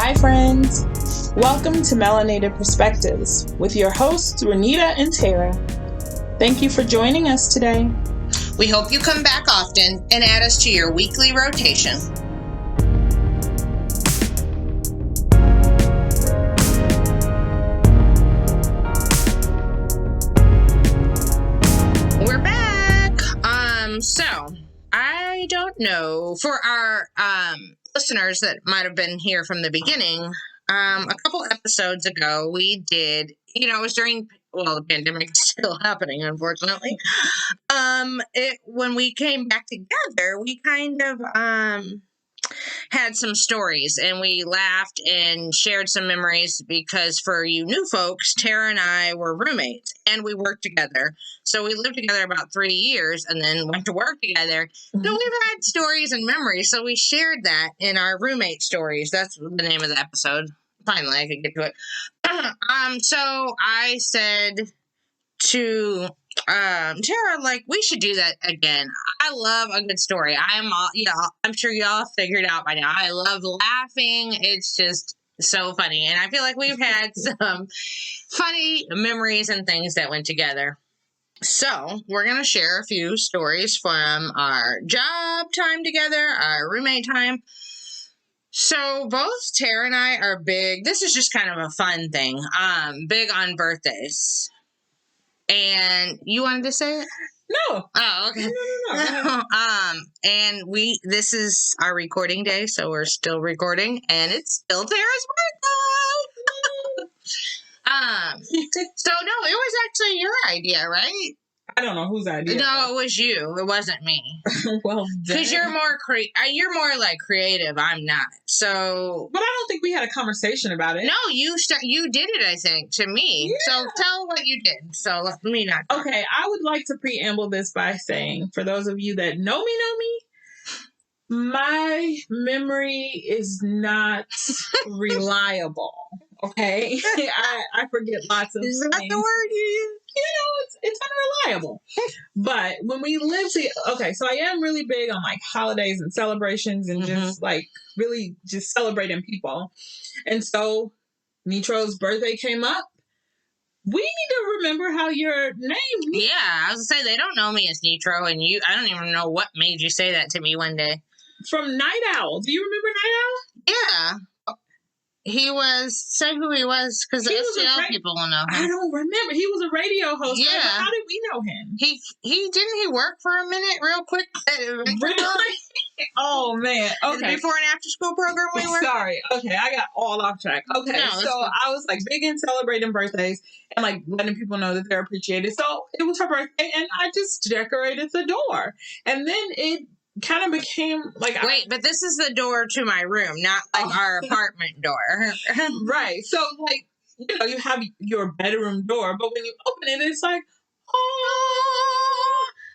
Hi, friends. Welcome to Melanated Perspectives with your hosts, Renita and Tara. Thank you for joining us today. We hope you come back often and add us to your weekly rotation. We're back. So I don't know, for our listeners that might have been here from the beginning, a couple episodes ago we did, it was during, the pandemic is still happening, unfortunately. When we came back together, we kind of had some stories and we laughed and shared some memories because for you new folks, Tara and I were roommates and we worked together. So we lived together about 3 years and then went to work together. So we've had stories and memories. So we shared that in our roommate stories. That's the name of the episode. Finally, I could get to it. So I said to Tara, we should do that again. I love a good story. I'm sure y'all figured out by now. I love laughing. It's just so funny. And I feel like we've had some funny memories and things that went together. So we're going to share a few stories from our job time together, our roommate time. So both Tara and I are big. This is just kind of a fun thing. Big on birthdays. And you wanted to say it? No. Oh, okay. No. And this is our recording day, so we're still recording, and it's still Tara's birthday. So no, it was actually your idea, right? I don't know whose idea. No, it was you. It wasn't me. Well, because you're more creative. I'm not. So, but I don't think we had a conversation about it. No, you did it. I think to me. Yeah. So tell what you did. So let me not. Okay, I would like to preamble this by saying, for those of you that know me, my memory is not reliable. Okay, I forget lots of things. Is that the word you use? It's unreliable. But when we live together, so I am really big on holidays and celebrations and just really just celebrating people. And so Nitro's birthday came up. We need to remember how your name. Yeah, I was gonna say they don't know me as Nitro, and I don't even know what made you say that to me one day. From Night Owl. Do you remember Night Owl? Yeah. Say who he was, because the STL people will know him. I don't remember. He was a radio host. Yeah. Right? But how did we know him? Didn't he work for a minute real quick? Really? Oh, man. Okay. Before and after school program we were? Sorry. Okay, I got all off track. Okay, no, so I was big in celebrating birthdays and letting people know that they're appreciated. So it was her birthday and I just decorated the door. And then it kind of became wait, but this is the door to my room, not our apartment door. Right. So you have your bedroom door, but when you open it, it's oh.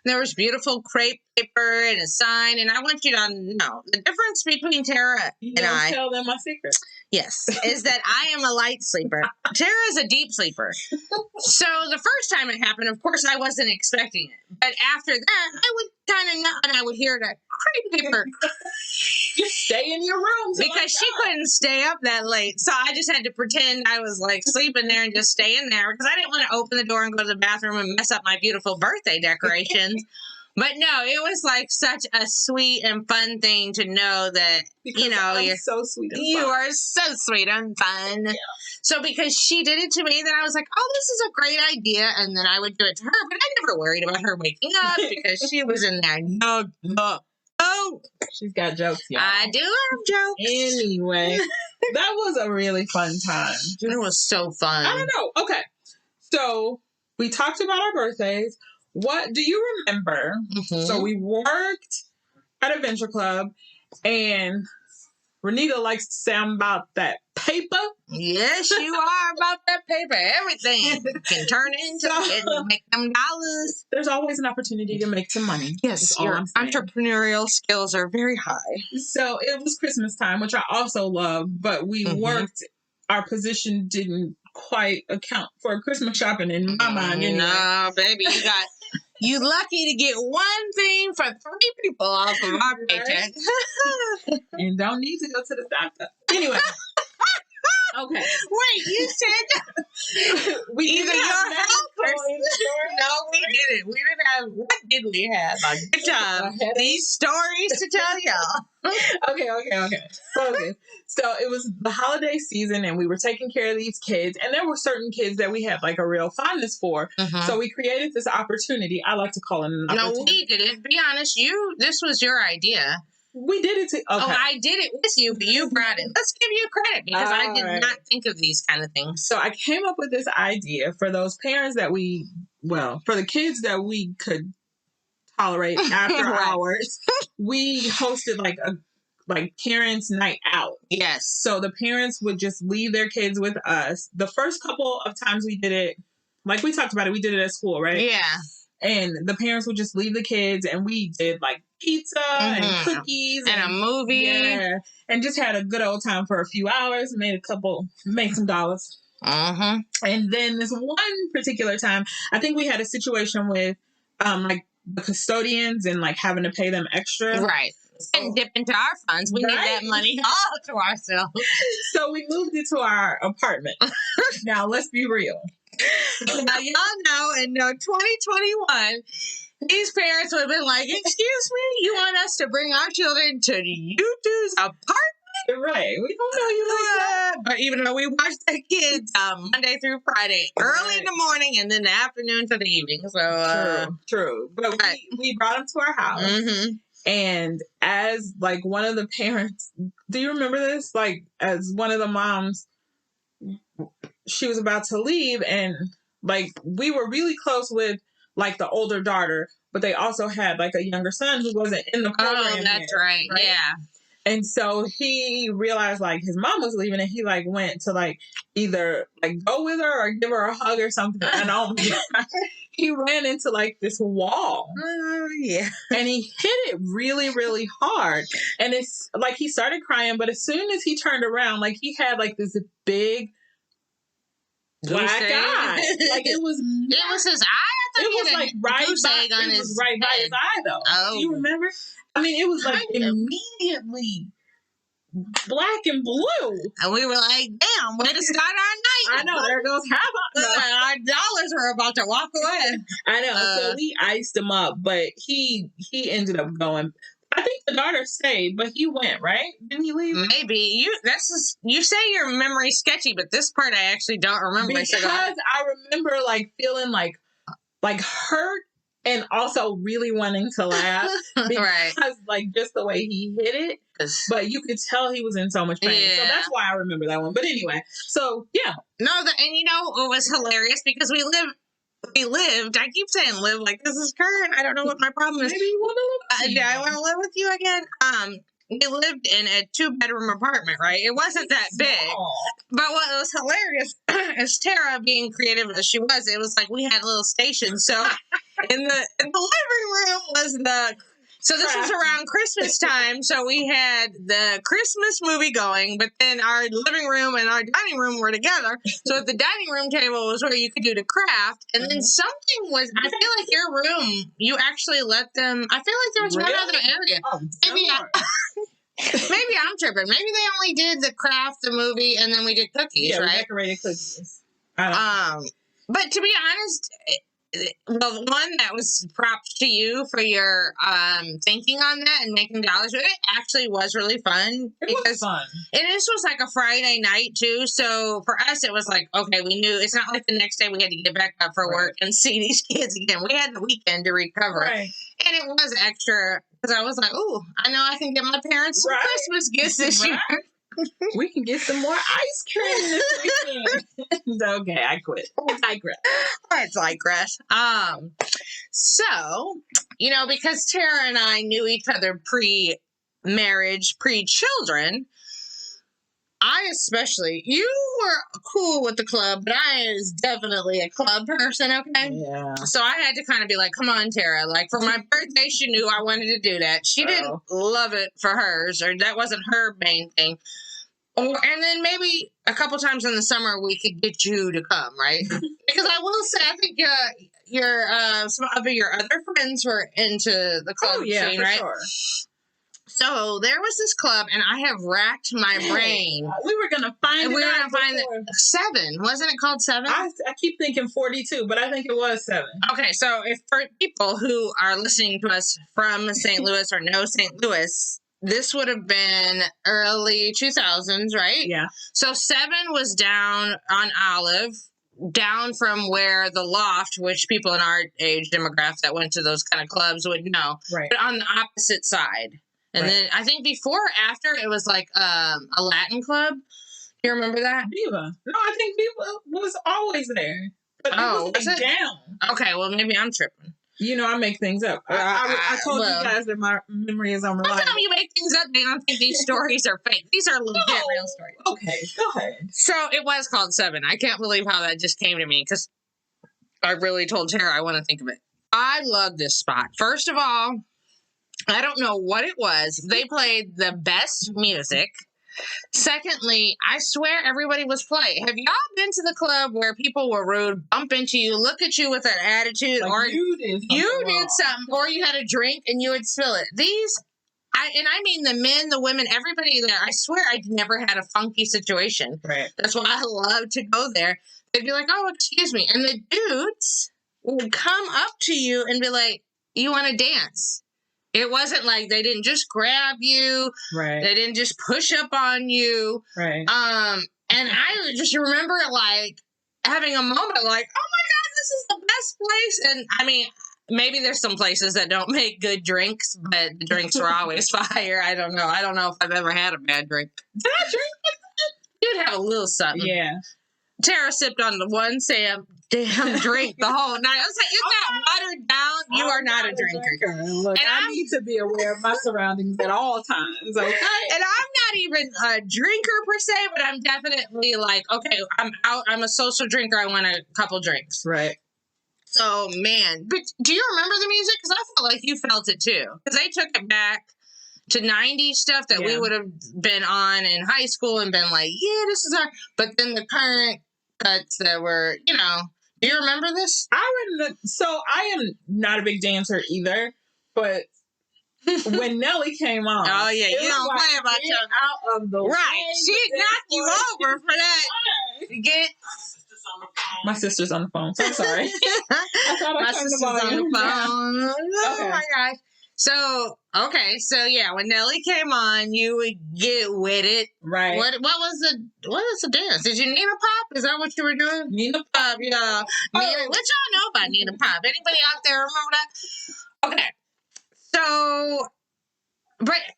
There was beautiful crepe paper and a sign, and I want you to know the difference between Tara and I. Tell them my secret. Yes, is that I am a light sleeper. Tara is a deep sleeper. So the first time it happened, of course, I wasn't expecting it. But after that, I would kind of know, and I would hear that crepe paper. You stay in your room. Because she couldn't stay up that late. So I just had to pretend I was sleeping there and just stay in there because I didn't want to open the door and go to the bathroom and mess up my beautiful birthday decorations. But no, it was such a sweet and fun thing to know that, you're so sweet and fun. You are so sweet and fun. Yeah. So because she did it to me, then I was like, oh, this is a great idea. And then I would do it to her. But I never worried about her waking up because she was in there. No. Oh, she's got jokes, y'all. I do have jokes. Anyway, that was a really fun time. It was so fun. I don't know. Okay. So we talked about our birthdays. What do you remember? Mm-hmm. So we worked at a venture club, and Renita likes to say I'm about that paper. Yes, you are about that paper. Everything can turn into it and make them dollars. There's always an opportunity to make some money. Yes, your entrepreneurial skills are very high. So it was Christmas time, which I also love, but we worked. Our position didn't quite account for Christmas shopping in my mind. Anyway. No, baby, you lucky to get one thing for 3 people off of our paycheck. And don't need to go to the doctor. Anyway. Okay. Wait, you said We either didn't have your house or medical insurance. no, we didn't. We didn't have. What did we have? A good time. These stories to tell y'all. Okay. So it was the holiday season, and we were taking care of these kids, and there were certain kids that we had like a real fondness for. So we created this opportunity. I like to call it an opportunity. No, we didn't. Be honest. This was your idea. We did it. Okay. Oh, I did it with you, but you brought it. Let's give you credit because I did not think of these kind of things. So I came up with this idea for those parents that for the kids that we could tolerate after hours. We hosted like a parents' night out. Yes. So the parents would just leave their kids with us. The first couple of times we did it, like we talked about it, we did it at school, right? Yeah. And the parents would just leave the kids, and we did like pizza and cookies and a movie. Yeah. And just had a good old time for a few hours, made some dollars. And then this one particular time, I think we had a situation with like the custodians and like having to pay them extra. Right. And dip into our funds. We need that money all to ourselves. So we moved it to our apartment. Now, let's be real. Now, y'all know in 2021, these parents would have been like, excuse me, you want us to bring our children to you two's apartment? Right. We don't know you like that. But even though we watch the kids Monday through Friday, early in the morning and then the afternoon to the evening. So True. But we brought them to our house. And as like one of the parents, do you remember this? Like as one of the moms, she was about to leave, and like we were really close with like the older daughter, but they also had like a younger son who wasn't in the program. Oh, that's right. Yeah. And so he realized like his mom was leaving, and he like went to like either like go with her or give her a hug or something. And he ran into like this wall. Yeah. And he hit it really, really hard. And it's like he started crying, but as soon as he turned around, like he had like this big black eye. Like it was his eye? It was like right by his eye though. Oh. Do you remember? I mean, it was like immediately black and blue. And we were like, damn, way to start our night. I know, there goes half our dollars were about to walk away. I know. So we iced him up, but he ended up going. I think the daughter stayed, but he went, right? Didn't he leave? Maybe. You say your memory's sketchy, but this part I actually don't remember. Because I remember like feeling like hurt and also really wanting to laugh. Because like just the way he hit it. But you could tell he was in so much pain. Yeah. So that's why I remember that one. But anyway, so yeah. No, and it was hilarious because we lived, I keep saying live like this is current. I don't know what my problem is. Maybe you want to live with me. Yeah, I want to live with you again. We lived in a 2-bedroom apartment, right? It wasn't that big. But what was hilarious is Tara, being creative as she was, it was like we had little stations. So in the living room was so this was around Christmas time, so we had the Christmas movie going, but then our living room and our dining room were together. So at the dining room table was where you could do the craft, and then something was, I feel like your room, you actually let them, I feel like there was one other area. Oh, maybe I'm tripping. Maybe they only did the craft, the movie, and then we did cookies, right? We decorated cookies. But to be honest, the one that was props to you for your thinking on that and making dollars with it actually was really fun. It was fun. And this was like a Friday night too. So for us, it was like, okay, we knew it's not like the next day we had to get back up for work and see these kids again. We had the weekend to recover. Right. And it was extra because I was like, oh, I know I can get my parents some Christmas gifts this year. We can get some more ice cream this weekend. Okay, I quit. I digress. So, because Tara and I knew each other pre-marriage, pre-children, you were cool with the club, but I was definitely a club person, okay? Yeah. So I had to kind of be like, come on, Tara. Like, for my birthday, she knew I wanted to do that. She didn't love it for hers, or that wasn't her main thing. And then maybe a couple times in the summer we could get you to come, right? Because I will say, I think some of your other friends were into the club scene, right? Sure. So there was this club, and I have racked my brain. We were going to find And it. we were out going to find before. it. 7. Wasn't it called 7? I keep thinking 42, but I think it was 7. Okay, so if for people who are listening to us from St. Louis or know St. Louis, this would have been early 2000s, right? Yeah. So 7 was down on Olive, down from where the Loft, which people in our age demographic that went to those kind of clubs would know, Right. but on the opposite side. And then I think before or after, it was like a Latin club. Do you remember that? Viva. No, I think Viva was always there. But it was down. Okay, well, maybe I'm tripping. You know, I make things up. I told you guys that my memory is unreliable. How come you make things up? They don't think these stories are fake. These are legit real stories. Okay, go ahead. So it was called 7. I can't believe how that just came to me because I really told Tara I want to think of it. I love this spot. First of all, I don't know what it was. They played the best music. Secondly, I swear everybody was polite. Have y'all been to the club where people were rude, bump into you, look at you with an attitude, like or you did something, or you had a drink and you would spill it? I mean the men, the women, everybody there. I swear I never had a funky situation. Right. That's why I love to go there. They'd be like, "Oh, excuse me," and the dudes would come up to you and be like, "You want to dance?" It wasn't like they didn't just grab you. Right. They didn't just push up on you. Right. And I just remember like having a moment like, oh my God, this is the best place. And I mean, maybe there's some places that don't make good drinks, but the drinks were always fire. I don't know. I don't know if I've ever had a bad drink. Did I drink like that? You'd have a little something. Yeah. Tara sipped on the one damn drink the whole night. I was like, "Is that watered down? You are not a drinker." Look, and I need to be aware of my surroundings at all times. Okay. And I'm not even a drinker per se, but I'm definitely like, okay, I'm out. I'm a social drinker. I want a couple drinks. Right. So, man, but do you remember the music? Because I felt like you felt it too. Because they took it back to 90s stuff that we would have been on in high school and been like, yeah, this is our. But then the current cuts that were, you know. Do you remember this? So I am not a big dancer either, but when Nelly came on, oh yeah, you don't play about your out of the right. She knocked you over for that. Get my sister's on the phone. So I'm sorry. I thought my sister's on the phone. Yeah. Oh my gosh. So yeah, when Nelly came on, you would get with it. Right. What was the dance? Did you Nina Pop? Is that what you were doing? Nina Pop, yeah. What y'all know about Nina Pop? Anybody out there remember that?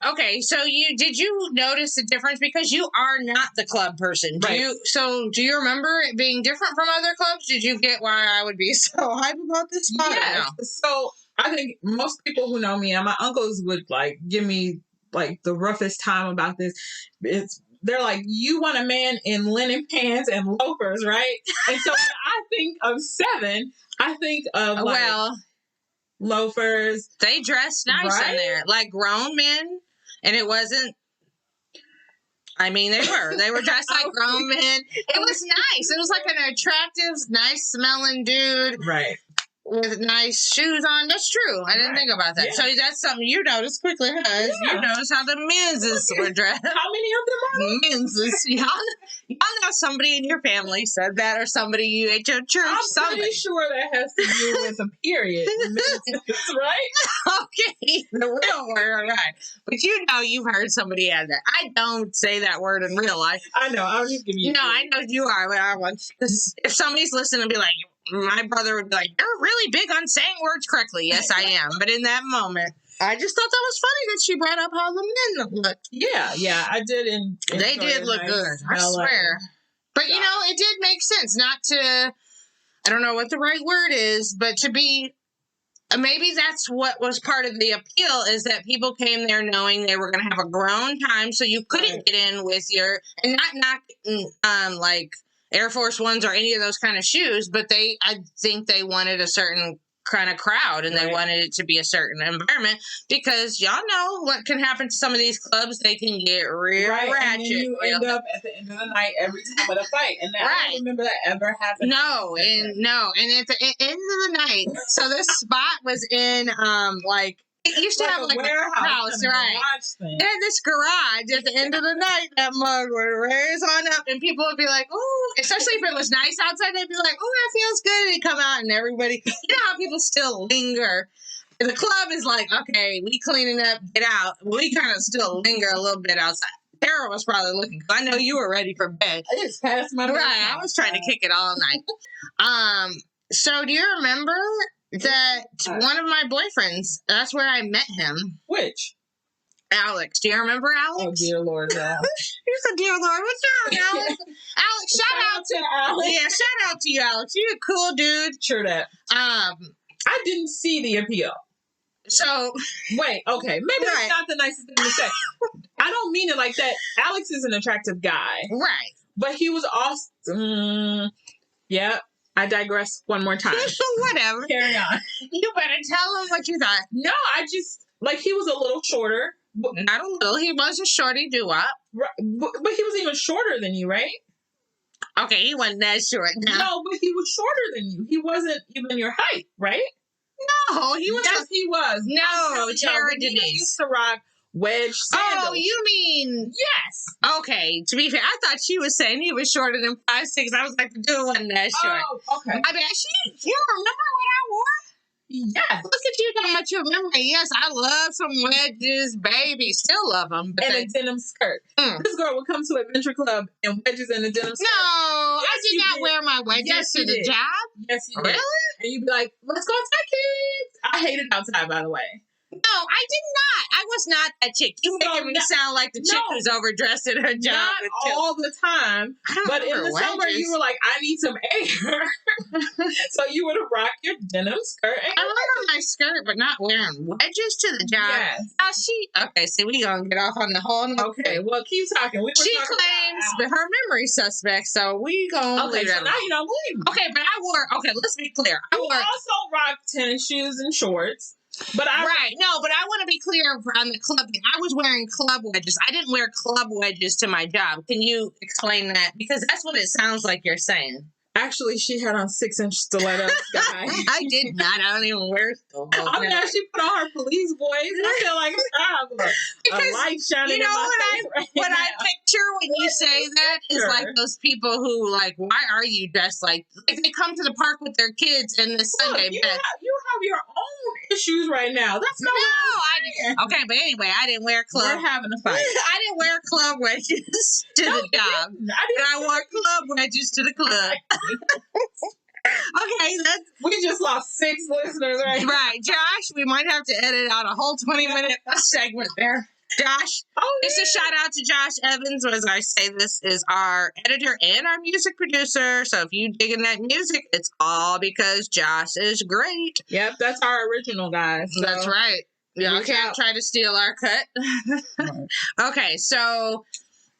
Okay. So did you notice the difference? Because you are not the club person. Do you remember it being different from other clubs? Did you get why I would be so hype about this spot? Yes. No? So I think most people who know me and my uncles would like give me like the roughest time about this. They're like, you want a man in linen pants and loafers, right? And so when I think of 7, I think of loafers. They dressed nice in there, like grown men, and it wasn't. I mean, they were dressed like grown men. It was nice. It was like an attractive, nice smelling dude, right? With nice shoes on. That's true. I didn't think about that. Yeah. So that's something you noticed quickly, huh? Yeah. You noticed how the men's were dressed. How many of them are men's? Y'all know somebody in your family said that, or somebody you at your church. I'm pretty sure that has to do with a period, right? Okay, the real word, right? But you've heard somebody add that. I don't say that word in real life. I know. I was just giving you. No, I know you are. But I want if somebody's listening and be like. My brother would be like, "You're really big on saying words correctly." Yes, I am. But in that moment, I just thought that was funny that she brought up how the men looked. Yeah, I did. They did look good. I swear. But it did make sense not to. I don't know what the right word is, but to be. Maybe that's what was part of the appeal is that people came there knowing they were going to have a grown time, so you couldn't get in with your and not like. Air Force Ones or any of those kind of shoes, but I think they wanted a certain kind of crowd and they wanted it to be a certain environment because y'all know what can happen to some of these clubs. They can get real ratchet. And then you end up at the end of the night every time with a fight. And I don't remember that ever happening. No. And at the end of the night, so this spot was in, It used to have a like a warehouse, house, right? They had this garage at the end of the night. That mug would raise on up, and people would be like, "Oh!" Especially if it was nice outside, they'd be like, "Oh, that feels good." And they come out, and everybody, you know how people still linger. The club is like, "Okay, we cleaning up, get out." We kind of still linger a little bit outside. Tara was probably looking. I know you were ready for bed. I just passed my bedtime. Right, I was trying to kick it all night. So do you remember that one of my boyfriends? That's where I met him. Which? Alex. Do you remember Alex? Oh dear Lord, no. You're so dear Lord. What's wrong, Alex? Alex, shout out to Alex. Yeah, shout out to you, Alex. You're a cool dude. Sure that. I didn't see the appeal. So wait, okay, maybe that's not the nicest thing to say. I don't mean it like that. Alex is an attractive guy, right? But he was awesome. Yeah, I digress one more time. Whatever. Carry on. You better tell him what you thought. No, I just like he was a little shorter. Not a little. He was a shorty doo-wop. Right, but he was even shorter than you, right? Okay, he wasn't that short. No, but he was shorter than you. He wasn't even your height, right? No, he was. Yes, he was. No, Tara Denise used to rock wedge sandals. Oh, you mean yes? Okay. To be fair, I thought she was saying he was shorter than 5'6". I was like, the dude wasn't that short. Oh, okay. I mean, you remember what I wore? Yes. Look at you talking about your memory. Yes, I love some wedges, baby. Still love them. But and a denim skirt. This girl would come to Adventure Club in wedges and a denim skirt. No, yes, I did not wear my wedges to the job. Yes, you did. Really? And you'd be like, let's go take it. I hated outside, by the way. No, I did not. I was not that chick. You making me sound like the chick who's overdressed at her job. Not all the time. But in the summer, you were like, I need some air. So you would have rocked your denim skirt. I remember my skirt, but not wearing wedges to the job. Yes. Okay, see, we gonna get off on the whole. Okay, well, keep talking. She claims her memory suspect, so we gonna leave that. So now you don't believe me. Okay, but I wore. Okay, let's be clear. I also rocked tennis shoes and shorts. But I want to be clear on the club thing. I was wearing club wedges. I didn't wear club wedges to my job. Can you explain that? Because that's what it sounds like you're saying. Actually, she had on 6-inch stilettos, guys. I did not. I don't even wear stilettos. I mean, she put on her police voice. I feel like a light shining in my face what I picture when you say that is like those people who like, why are you dressed like they come to the park with their kids in the Sunday best. You have your own issues right now. That's not okay, but anyway, I didn't wear club. We're having a fight. I didn't wear club wedges to the job. I wore club wedges to the club. Okay, we just lost 6 listeners, right? Josh, we might have to edit out a whole 20-minute segment there. Josh, it's a shout out to Josh Evans. As I say, this is our editor and our music producer. So if you digging that music, it's all because Josh is great. Yep, that's our original guys. So that's right. Yeah, you can't try to steal our cut. Okay, so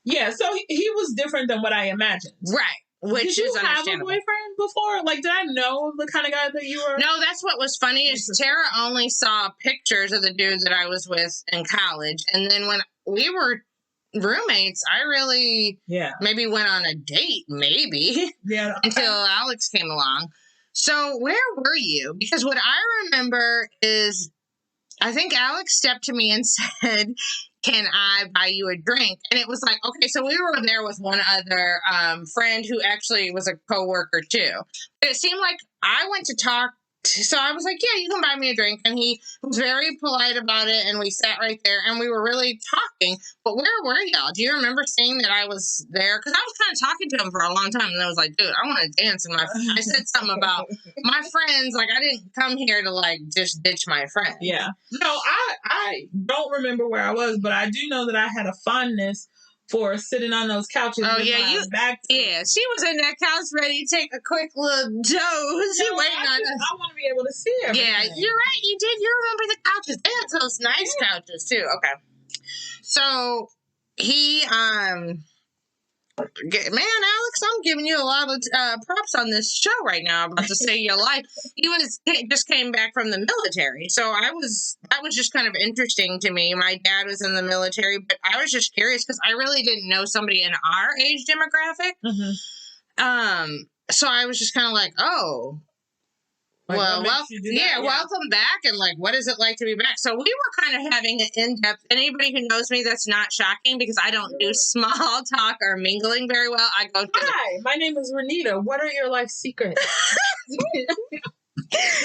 yeah, so he was different than what I imagined. Right. Which did you is have a boyfriend before? Like, did I know the kind of guy that you were? No, that's what was funny is Tara only saw pictures of the dudes that I was with in college. And then when we were roommates, I really maybe went on a date, until Alex came along. So where were you? Because what I remember is I think Alex stepped to me and said, can I buy you a drink? And it was like, okay, so we were there with one other friend who actually was a coworker too. But it seemed like I went to talk. So I was like, yeah, you can buy me a drink. And he was very polite about it. And we sat right there and we were really talking. But where were y'all? Do you remember seeing that I was there? Because I was kind of talking to him for a long time. And I was like, dude, I want to dance. And I said something about my friends. Like, I didn't come here to, like, just ditch my friends. Yeah. No, I don't remember where I was. But I do know that I had a fondness for sitting on those couches. Oh, yeah. Yeah, she was in that couch ready to take a quick little doze. You waiting on us. I want to be able to see everything. Yeah, you're right. You did. You remember the couches. They had those nice couches, too. Okay. So, he, man, Alex, I'm giving you a lot of props on this show right now. I'm about to say your life. He just came back from the military. So that was just kind of interesting to me. My dad was in the military, but I was just curious because I really didn't know somebody in our age demographic. Mm-hmm. So I was just kind of like, oh, Like, well, yeah, welcome back. And like, what is it like to be back? So we were kind of having an in-depth, anybody who knows me, that's not shocking because I don't do small talk or mingling very well. I go to Hi, my name is Renita. What are your life secrets?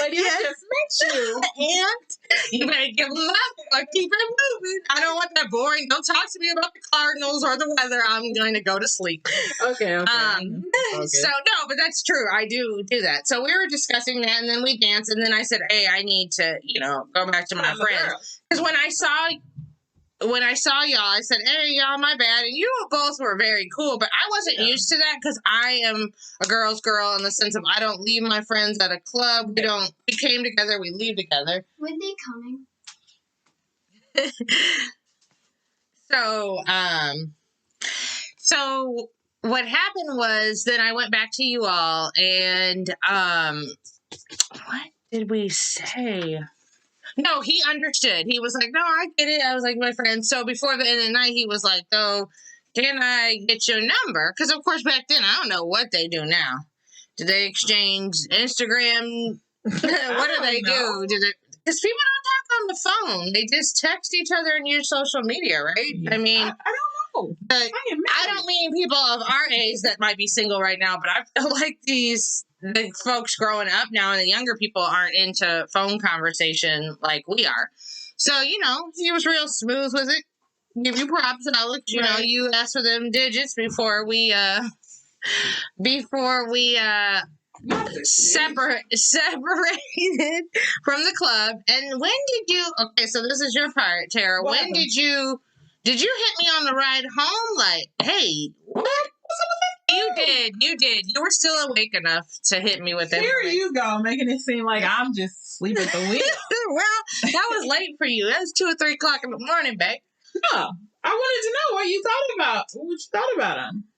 Lady, I just met you. And you better give them up or keep it moving. I don't want that boring. Don't talk to me about the Cardinals or the weather. I'm going to go to sleep. Okay. So no, but that's true. I do that. So we were discussing that, and then we danced, and then I said, "Hey, I need to, go back to my friends." Because when I saw y'all, I said, "Hey, y'all, my bad." And you both were very cool, but I wasn't used to that because I am a girl's girl in the sense of I don't leave my friends at a club. We came together, we leave together. When they coming? So what happened was then I went back to you all and what did we say? No, he understood. He was like, "No, I get it." I was like, "My friend." So before the end of the night, he was like, "Oh, can I get your number?" Because of course back then I don't know what they do now. Do they exchange Instagram? What do they do? Because people don't talk on the phone. They just text each other and use social media, right? Yeah. I mean, I don't know. But I don't mean people of our age that might be single right now, but I feel like the folks growing up now and the younger people aren't into phone conversation like we are. So, he was real smooth with it. Give you props, Alex. You asked for them digits before we separated from the club. And when did you? Okay, so this is your part, Tara. What When happened? did you hit me on the ride home? Like, hey, what? You did. You were still awake enough to hit me with it. Here you go, making it seem like I'm just asleep at the wheel. Well, that was late for you. That was 2 or 3 o'clock in the morning, babe. No, I wanted to know what you thought about him.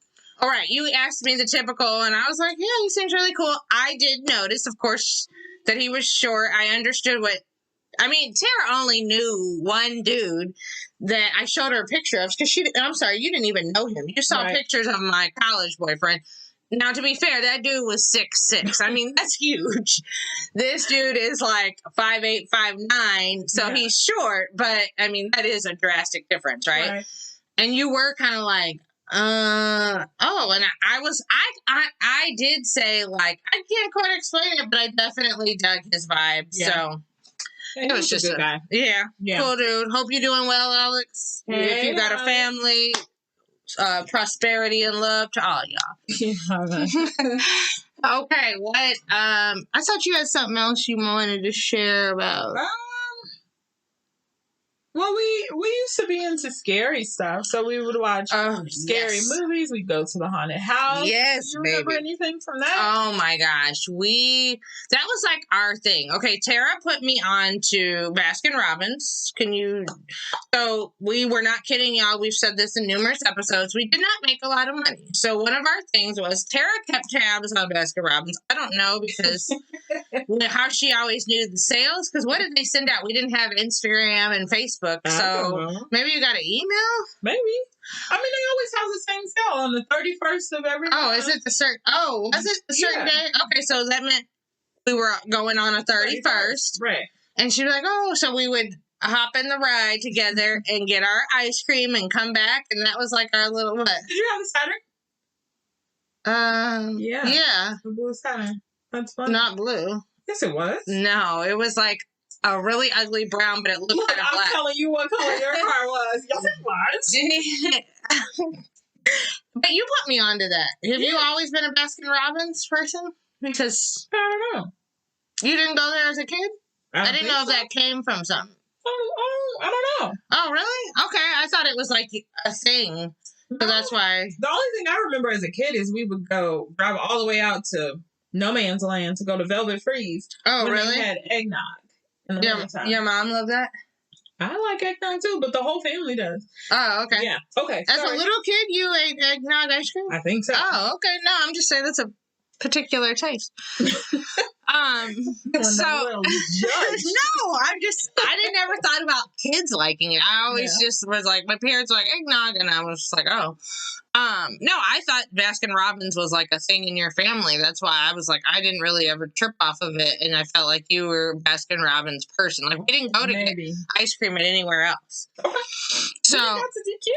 All right, you asked me the typical, and I was like, yeah, he seems really cool. I did notice, of course, that he was short. I understood Tara only knew one dude that I showed her a picture of, because I'm sorry, you didn't even know him. You saw pictures of my college boyfriend. Now, to be fair, that dude was 6'6". I mean, that's huge. This dude is like 5'8", 5'9", so he's short, but, I mean, that is a drastic difference, right? And you were kind of like, and I did say, like, I can't quite explain it, but I definitely dug his vibe, so... It was just a good guy. Yeah, cool dude. Hope you're doing well, Alex. If you got a family, prosperity and love to all y'all. Okay, what? I thought you had something else you wanted to share about. Well, we used to be into scary stuff, so we would watch scary movies. We'd go to the haunted house. Yes, you remember anything from that? Oh my gosh, that was like our thing. Okay, Tara put me on to Baskin Robbins. So we were not kidding y'all. We've said this in numerous episodes. We did not make a lot of money. So one of our things was Tara kept tabs on Baskin Robbins. I don't know because how she always knew the sales. Because what did they send out? We didn't have Instagram and Facebook. So maybe you got an email? Maybe. I mean, they always have the same sale on the 31st of every month. Oh, is it the certain... Oh, was it the certain day? Okay, so that meant we were going on a 31st. Right. And she'd be like, oh, so we would hop in the ride together and get our ice cream and come back. And that was like our little what? Did you have the Saturn? Yeah. The blue Saturn. That's fun. Not blue. Yes, it was. No, it was like a really ugly brown, but it looked kind of black. I'm telling you what color your car was. Yes, it was. But you put me onto that. Have you always been a Baskin Robbins person? Because I don't know. You didn't go there as a kid? I didn't know if that came from something. Oh, I don't know. Oh, really? Okay, I thought it was like a thing. So that's why. The only thing I remember as a kid is we would go drive all the way out to No Man's Land to go to Velvet Freeze. Oh, really? They had eggnog. Your mom loved that? I like eggnog too, but the whole family does. Oh, okay. Yeah. Okay. As a little kid, you ate eggnog ice cream? I think so. Oh, okay. No, I'm just saying that's a particular taste. So little judge. no, I didn't ever thought about kids liking it. I always just was like, my parents were like eggnog, and I was just like, oh. No, I thought Baskin Robbins was like a thing in your family. That's why I was like, I didn't really ever trip off of it, and I felt like you were a Baskin Robbins person. Like, we didn't go to get ice cream at anywhere else. Okay. So That's a DQ.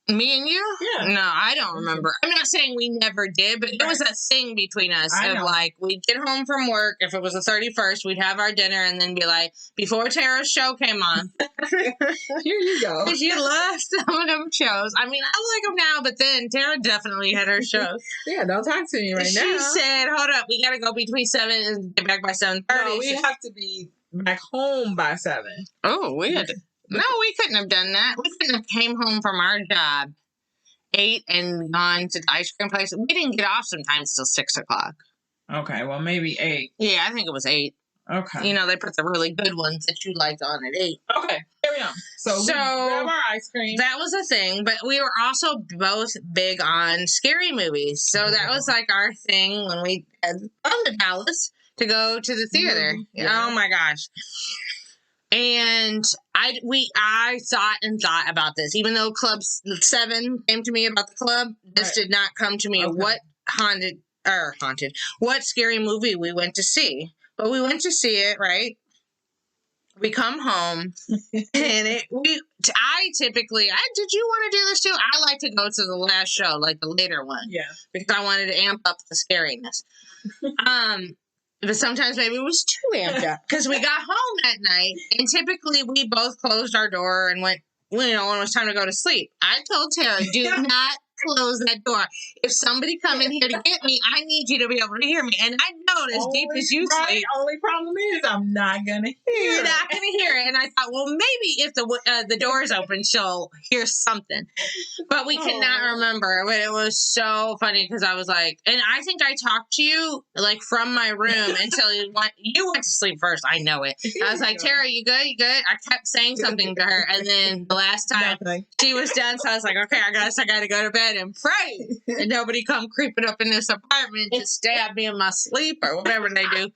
me and you? Yeah. No, I don't remember. I'm not saying we never did, but it was a thing between us of like, we'd get home from work. If it was the 31st, we'd have our dinner and then be like, before Tara's show came on. Here you go. Because you love some of them shows. I mean, I like them now, but then Tara definitely had her shows. Yeah, don't talk to me right now. She said, hold up, we got to go between 7 and get back by 7:30. No, we have to be back home by 7. Oh, we had to. No, we couldn't have done that. We couldn't have came home from our job, 8, and gone to the ice cream place. We didn't get off sometimes till 6 o'clock. Okay, well, maybe 8. Yeah, I think it was 8. Okay. You know, they put the really good ones that you liked on at 8. Okay, carry on. So we grab our ice cream. That was a thing, but we were also both big on scary movies. So that was like our thing when we had gone to Dallas to go to the theater. Yeah. Oh my gosh. And I thought about this, even though Club 7 came to me about the club. This did not come to me. Okay. What scary movie we went to see? But we went to see it, right? We come home, and did you want to do this too? I like to go to the last show, like the later one, because I wanted to amp up the scariness. But sometimes maybe it was too amped up because we got home that night, and typically we both closed our door and went, when it was time to go to sleep. I told Tara, do not close that door. If somebody come in here to get me, I need you to be able to hear me. And I know as deep as you sleep. Only problem is I'm not going to hear it. You're not going to hear it. And I thought, well, maybe if the door's open, she'll hear something. But we could not remember. But it was so funny because I was like, and I think I talked to you like from my room until you went to sleep first. I know it. I was like, Tara, you good? You good? I kept saying something to her. And then the last time she was done, so I was like, okay, I guess I got to go to bed and pray and nobody come creeping up in this apartment to stab me in my sleep or whatever they do,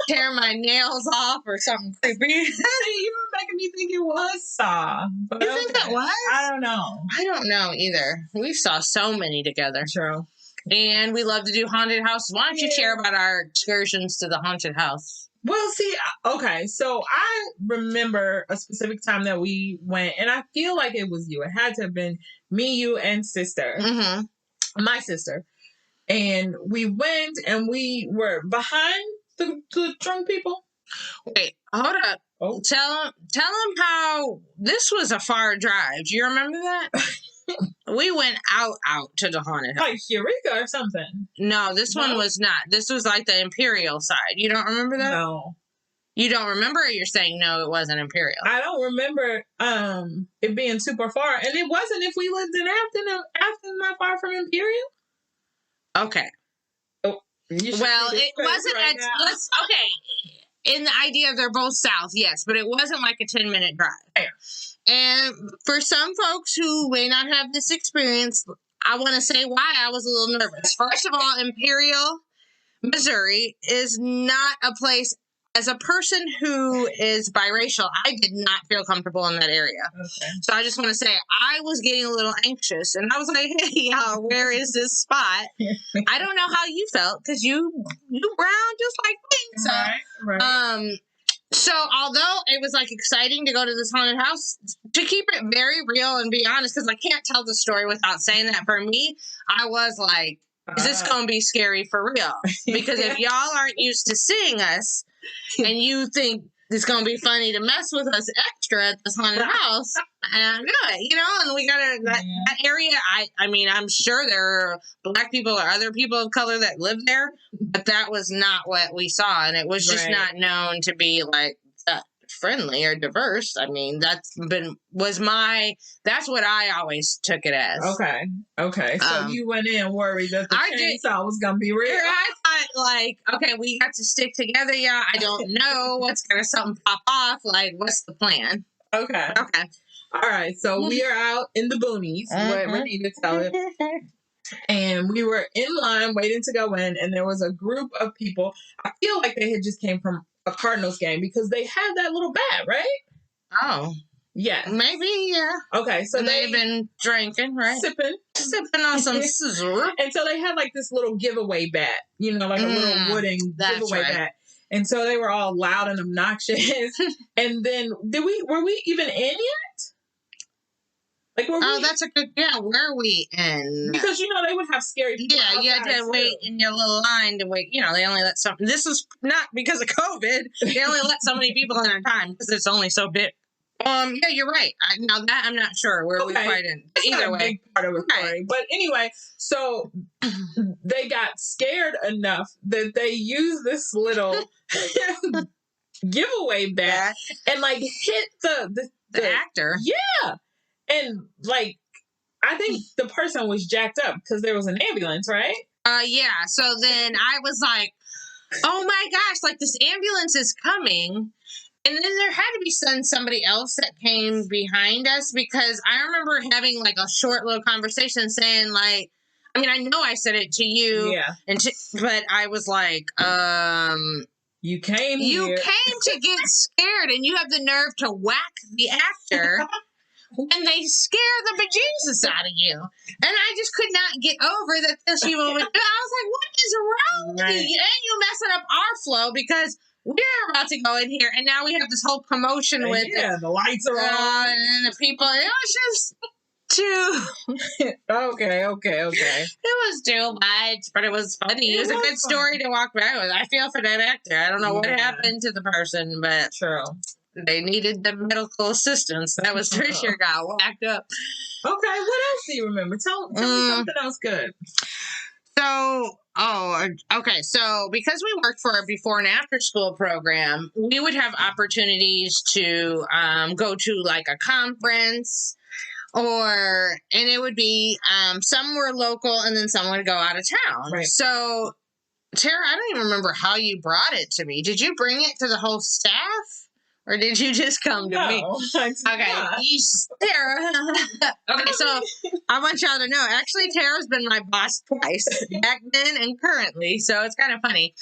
tear my nails off or something creepy. You were making me think it was Saw. You think it was? I don't know. I don't know either. We saw so many together. True. And we love to do haunted houses. Why don't you share about our excursions to the haunted house? Well, see, okay, so I remember a specific time that we went, and I feel like it was you. It had to have been me, you, and sister, my sister. And we went, and we were behind the drunk people. Wait, hold up. Oh. Tell them how this was a far drive. Do you remember that? We went out to the haunted house. Like Eureka or something. No, this one was not. This was like the Imperial side. You don't remember that? No. You don't remember, or you're saying no, it wasn't Imperial? I don't remember it being super far. And it wasn't if we lived in Afton not far from Imperial. Okay. Oh, well, it wasn't right okay. In the idea they're both south, yes, but it wasn't like a 10-minute drive. Fair. And for some folks who may not have this experience, I want to say why I was a little nervous. First of all, Imperial, Missouri is not a place, as a person who is biracial, I did not feel comfortable in that area. Okay. So I just want to say I was getting a little anxious, and I was like, hey, y'all, where is this spot? I don't know how you felt because you brown just like me. So, right. So although it was like exciting to go to this haunted house, to keep it very real and be honest, because I can't tell the story without saying that, for me, I was like, is this going to be scary for real? Because if y'all aren't used to seeing us and you think it's going to be funny to mess with us extra at this haunted house, and do it, and we got that area. I mean, I'm sure there are Black people or other people of color that live there, but that was not what we saw. And it was just not known to be like that friendly or diverse. I mean, that's what I always took it as. Okay. So you went in worried that the chainsaw was going to be real. I thought, like, okay, we got to stick together. Yeah, I don't know what's going to something pop off. Like, what's the plan? Okay. All right. So we are out in the boonies. What we need to tell it. And we were in line waiting to go in, and there was a group of people. I feel like they had just came from a Cardinals game because they had that little bat, right? Oh. Yeah. Maybe, yeah. Okay, so they've been drinking, right? Sipping on some scissor. And so they had like this little giveaway bat, you know, like a little wooden giveaway bat. And so they were all loud and obnoxious. And then were we even in yet? Like, that's a good, where are we in? Because, you know, they would have scary people. Yeah, you had to wait in your little line to wait. You know, they only let this is not because of COVID. They only let so many people in at a time because it's only so big. Yeah, you're right. Now that I'm not sure where we fight in. Either way, big part of the story. But anyway, so they got scared enough that they used this little giveaway bat and like hit the actor. Yeah, and like I think the person was jacked up because there was an ambulance, right? Yeah. So then I was like, oh my gosh, like this ambulance is coming. And then there had to be somebody else that came behind us because I remember having like a short little conversation saying like, I mean, I know I said it to you, but I was like, you came to get scared and you have the nerve to whack the actor when they scare the bejesus out of you. And I just could not get over that this human would do. I was like, what is wrong with you? And you messing up our flow because we're about to go in here, and now we have this whole commotion with the lights are on, and the people. It was just too. Okay. It was too much, but it was funny. It was a good story to walk back with. I feel for that actor. I don't know what happened to the person, but true. They needed the medical assistance. That was for sure got whacked up. Okay, what else do you remember? Tell me something else good. So, so because we worked for a before and after school program, we would have opportunities to go to like a conference and it would be, some were local and then some would go out of town. Right. So, Tara, I don't even remember how you brought it to me. Did you bring it to the whole staff? Or did you just come to me? Okay, Tara. Okay, so I want y'all to know, actually, Tara's been my boss twice, back then and currently, so it's kind of funny.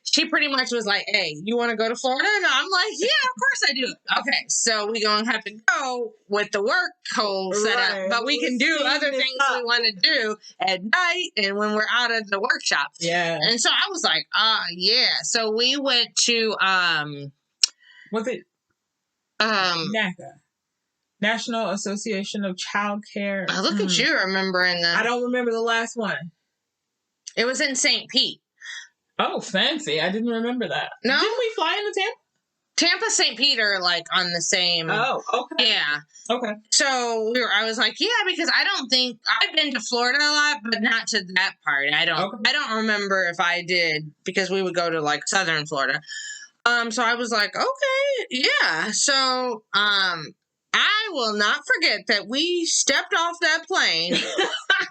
She pretty much was like, hey, you want to go to Florida? And I'm like, yeah, of course I do. Okay, so we're going to have to go with the work whole setup, but we can do other things we want to do at night and when we're out of the workshop. Yeah. And so I was like, yeah. So we went to, was it? NACA, National Association of Child Care. Look at you remembering that. I don't remember the last one. It was in St. Pete. Oh, fancy. I didn't remember that. No? Didn't we fly into Tampa? Tampa, St. Pete are like on the same. Oh, okay. Yeah. Okay. So I was like, yeah, because I don't think I've been to Florida a lot, but not to that part. I don't remember if I did because we would go to like Southern Florida. So I was like, okay, yeah. So, I will not forget that we stepped off that plane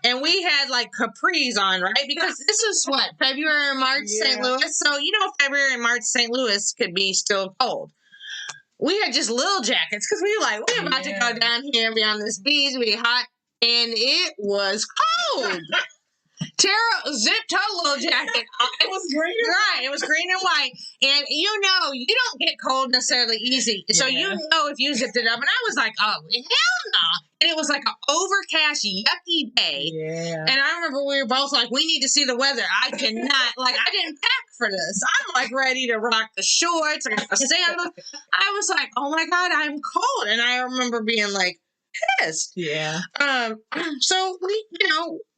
and we had like capris on, right? Because this is what, February or March, St. Louis. So, you know, February and March, St. Louis could be still cold. We had just little jackets because we were like, we're about to go down here and be on this beach, be hot. And it was cold. Tara zipped her little jacket. It was green. Right. It was green and white. And you know, you don't get cold necessarily easy. So you know if you zipped it up. And I was like, oh, hell no. And it was like an overcast, yucky day. Yeah. And I remember we were both like, we need to see the weather. I cannot, I didn't pack for this. I'm like ready to rock the shorts, I got the sandals. I was like, oh my God, I'm cold. And I remember being like, pissed. Yeah. So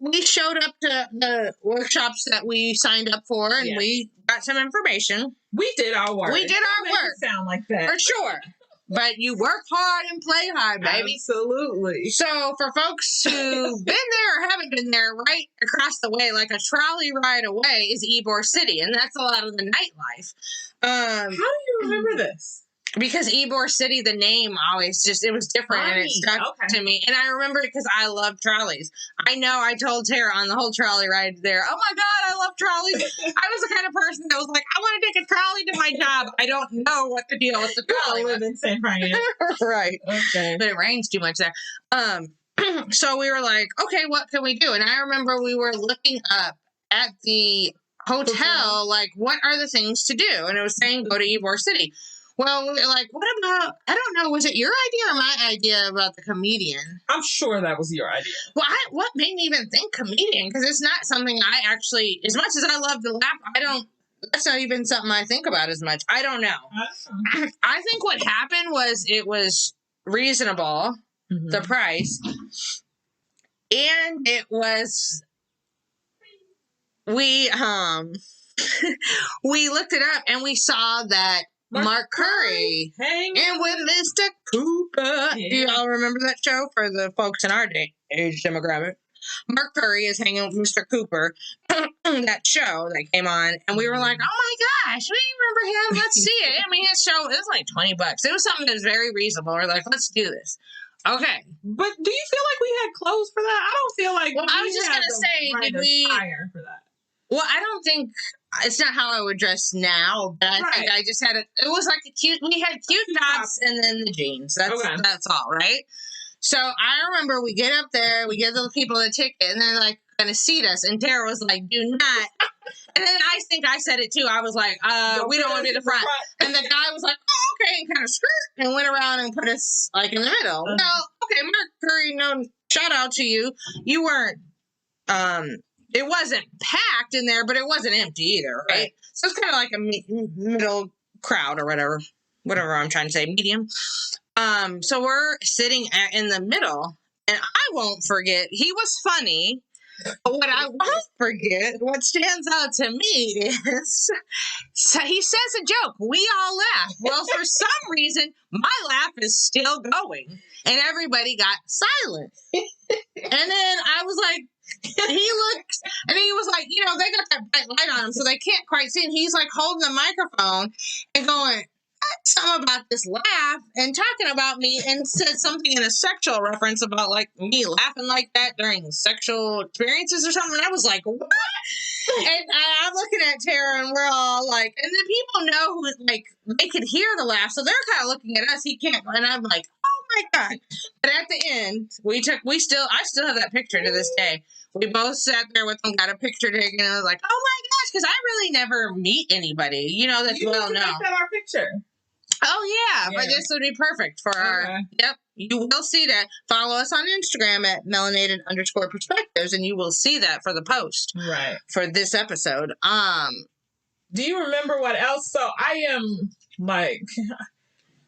we showed up to the workshops that we signed up for and we got some information. We did our work. We did our work. Sound like that. For sure. But you work hard and play hard, baby. Absolutely. So for folks who've been there or haven't been there, right across the way, like a trolley ride away is Ybor City, and that's a lot of the nightlife. How do you remember this? Because Ybor City, the name always it was different and it stuck to me. And I remember it because I love trolleys. I know I told Tara on the whole trolley ride there, oh my God, I love trolleys. I was the kind of person that was like, I want to take a trolley to my job. I don't know what the deal with the trolley was. In St. Brian. Right. Okay. But it rains too much there. So we were like, okay, what can we do? And I remember we were looking up at the hotel, like, what are the things to do? And it was saying go to Ybor City. Well, we were like, what about, I don't know, was it your idea or my idea about the comedian? I'm sure that was your idea. Well, what made me even think comedian? Because it's not something I actually, as much as I love to laugh, that's not even something I think about as much. I don't know. I think what happened was it was reasonable, the price, and it was, we looked it up and we saw that Mark Curry and with Mr. Cooper. Yeah. Do you all remember that show for the folks in our age demographic? Mark Curry is hanging with Mr. Cooper. That show that came on, and we were like, oh my gosh, we remember him. Let's see it. I mean, his show, it was like $20. It was something that was very reasonable. We're like, let's do this. Okay. But do you feel like we had clothes for that? I don't feel like I was just going to say, did we hire for that? Well, I don't think it's not how I would dress now, but I think I just had it was like we had cute tops and then the jeans. That's all, right? So I remember we get up there, we give the people a ticket, and they're like going to seat us. And Tara was like, do not. And then I think I said it too. I was like, we don't want to be the front. And the guy was like, oh, okay, and kind of skirt and went around and put us like in the middle. Well, okay, Mark Curry, no, shout out to you. You weren't, it wasn't packed in there, but it wasn't empty either, right? So it's kind of like a middle crowd or whatever I'm trying to say, medium. So we're sitting in the middle, and I won't forget, he was funny, but what I won't forget, what stands out to me is, so he says a joke, we all laugh. Well, for some reason, my laugh is still going, and everybody got silent. And then I was like, he looked, and he was like, they got that bright light on him, so they can't quite see. And he's like holding the microphone and going, something about this laugh and talking about me, and said something in a sexual reference about like me laughing like that during sexual experiences or something. And I was like, what? And I'm looking at Tara, and we're all like, and then people know who, like, they could hear the laugh, so they're kind of looking at us. He can't, and I'm like, oh my God. But at the end, I still have that picture to this day. We both sat there with them, got a picture taken, and I was like, oh my gosh, because I really never meet anybody, that's well known. Make that our picture. Oh, yeah, but this would be perfect for our, you will see that. Follow us on Instagram at melanated_perspectives, and you will see that for the post. Right. For this episode. Do you remember what else? So I am like,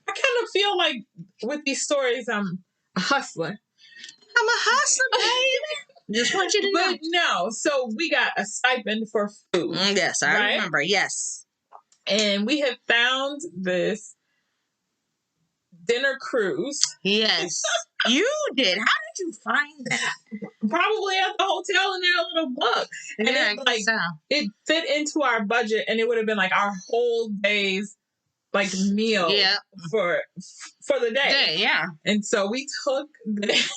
I kind of feel like with these stories, I'm a hustler. I'm a hustler, baby. Just want you to know. But no, so we got a stipend for food. Yes, I remember. Yes. And we have found this dinner cruise. Yes. You did. How did you find that? Probably at the hotel in their little book. And it fit into our budget, and it would have been like our whole day's like meal for the day. Yeah. And so we took this.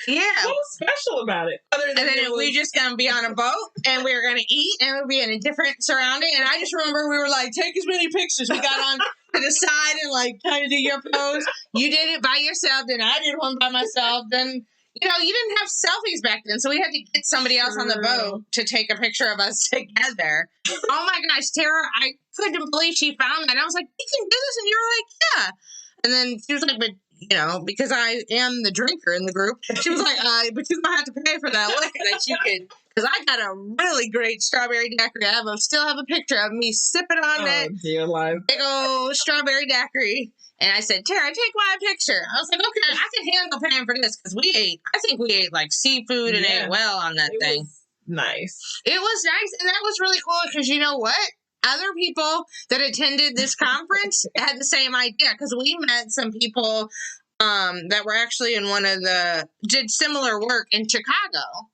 Yeah. What was special about it? And then we just going to be on a boat, and we were going to eat, and we'd be in a different surrounding. And I just remember we were like, take as many pictures. We got on to the side and like trying to do your pose. You did it by yourself, then I did one by myself. Then, you didn't have selfies back then, so we had to get somebody else on the boat to take a picture of us together. Oh my gosh, Tara, I couldn't believe she found that. And I was like, we can do this. And you were like, yeah. And then she was like, but because I am the drinker in the group, she was like, but you don't have to pay for that liquor that you could, because I got a really great strawberry daiquiri. I still have a picture of me sipping on that big old strawberry daiquiri. And I said, Tara, take my picture. I was like, okay, I can handle paying for this, because I think we ate like seafood and ate well on that thing. Nice. It was nice, and that was really cool, because you know what? Other people that attended this conference had the same idea, because we met some people that were actually did similar work in Chicago.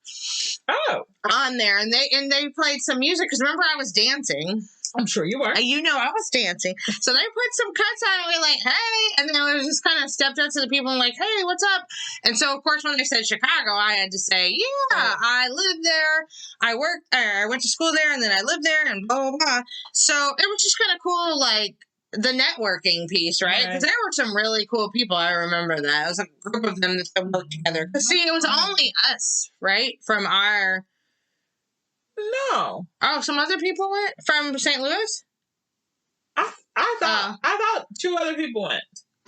Oh, on there, and they played some music, because remember I was dancing. I'm sure you were. I was dancing. So they put some cuts on, and we were like, hey, and then we just kind of stepped up to the people and like, hey, what's up? And so of course when they said Chicago, I had to say, I lived there, I went to school there, and then I lived there, and blah blah blah. So it was just kind of cool, like the networking piece, right? Because Right. there were some really cool people. I remember that. It was a group of them that worked together. Because see, it was only us, right? From our No. some other people went from St. Louis. I thought 2 other people went.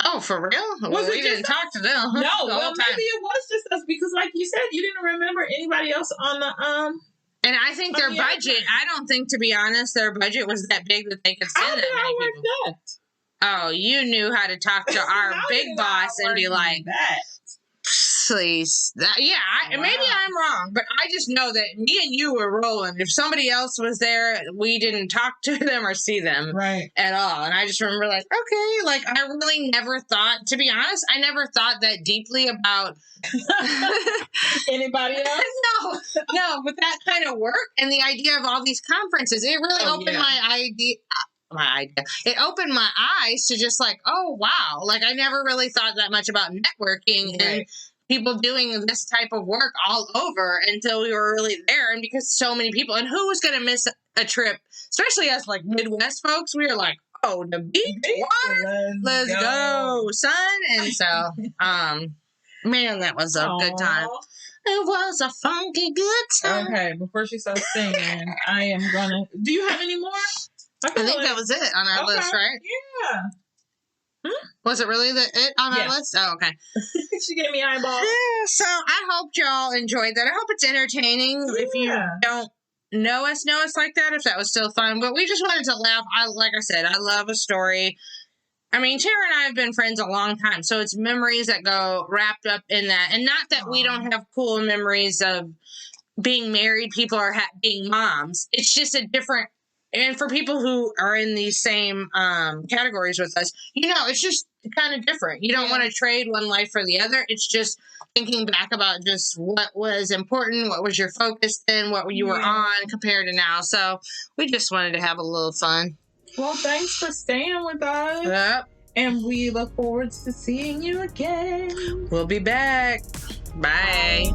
Oh, for real? Well, we didn't talk to them. No, the whole well, time. maybe it was just us because, like you said, you didn't remember anybody else on the And I think their yeah. budget. I don't think, to be honest, their budget was that big that they could How send did that I many work people. that? Oh, you knew how to talk to our How big did boss I and be work like, that? please. Maybe I'm wrong, but I just know that me and you were rolling. If somebody else was there, we didn't talk to them or see them Right. at all. And I just remember like, okay, like I really never thought, to be honest, I never thought that deeply about Anybody else? no, but that kind of work and the idea of all these conferences, it really opened my idea. It opened my eyes to just like, oh wow, like I never really thought that much about networking and people doing this type of work all over until we were really there. And because so many people, and who was going to miss a trip, especially us like Midwest folks, we were like, oh, the beach, water, let's go, son. And so, man, that was a good time. It was a funky good time. Okay, before she starts singing, I am gonna. Do you have any more? I think that was it on our list, right? Yeah. Was it really it on our list? Oh, okay. She gave me eyeballs. Yeah, so I hope y'all enjoyed that. I hope it's entertaining. Yeah. If you don't know us like that, if that was still fun. But we just wanted to laugh. Like I said, I love a story. I mean, Tara and I have been friends a long time, so it's memories that go wrapped up in that. And not that we don't have cool memories of being married people or being moms. It's just a different. And for people who are in these same categories with us, it's just kind of different. You don't want to trade one life for the other. It's just thinking back about just what was important, what was your focus then, what you were on compared to now. So we just wanted to have a little fun. Well, thanks for staying with us. Yep. And we look forward to seeing you again. We'll be back. Bye.